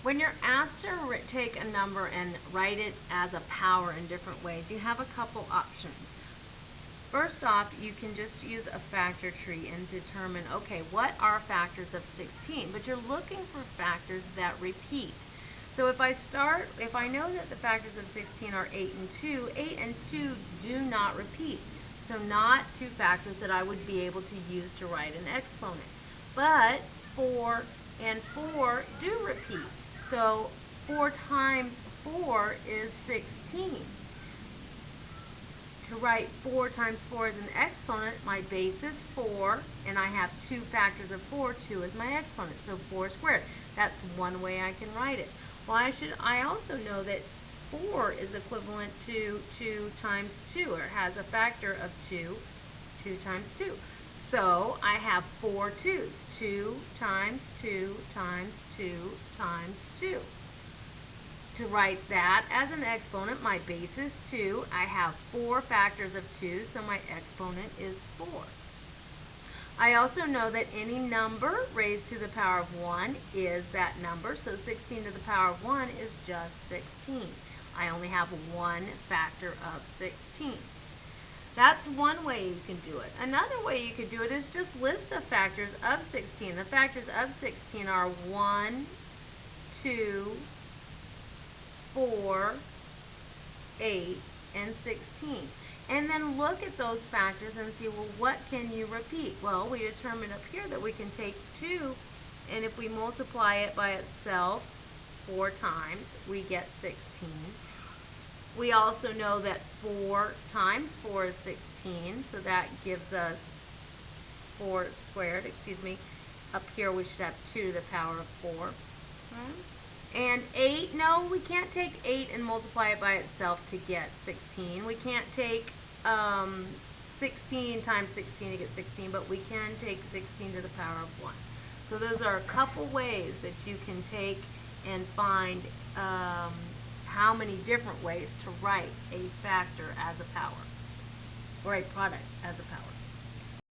When you're asked to take a number and write it as a power in different ways, you have a couple options. First off, you can just use a factor tree and determine, okay, what are factors of 16? But you're looking for factors that repeat. So if I know that the factors of 16 are 8 and 2, 8 and 2 do not repeat. So not two factors that I would be able to use to write an exponent. But 4 and 4 do repeat. So 4 times 4 is 16. To write 4 times 4 as an exponent, my base is 4, and I have two factors of 4, 2 is my exponent, so 4 squared. That's one way I can write it. Well, I also know that 4 is equivalent to 2 times 2, or has a factor of 2, 2 times 2. So I have 4 2's, 2 times 2 times 2 times 2. To write that as an exponent, my base is 2. I have 4 factors of 2, so my exponent is 4. I also know that any number raised to the power of 1 is that number, so 16 to the power of 1 is just 16. I only have one factor of 16. That's one way you can do it. Another way you could do it is just list the factors of 16. The factors of 16 are 1, 2, 4, 8, and 16. And then look at those factors and see, well, what can you repeat? Well, we determined up here that we can take 2, and if we multiply it by itself 4 times, we get 16. We also know that 4 times 4 is 16, so that gives us 4 squared, excuse me. Up here we should have 2 to the power of 4. And 8, no, we can't take 8 and multiply it by itself to get 16. We can't take 16 times 16 to get 16, but we can take 16 to the power of 1. So those are a couple ways that you can take and find how many different ways to write a factor as a power, or a product as a power.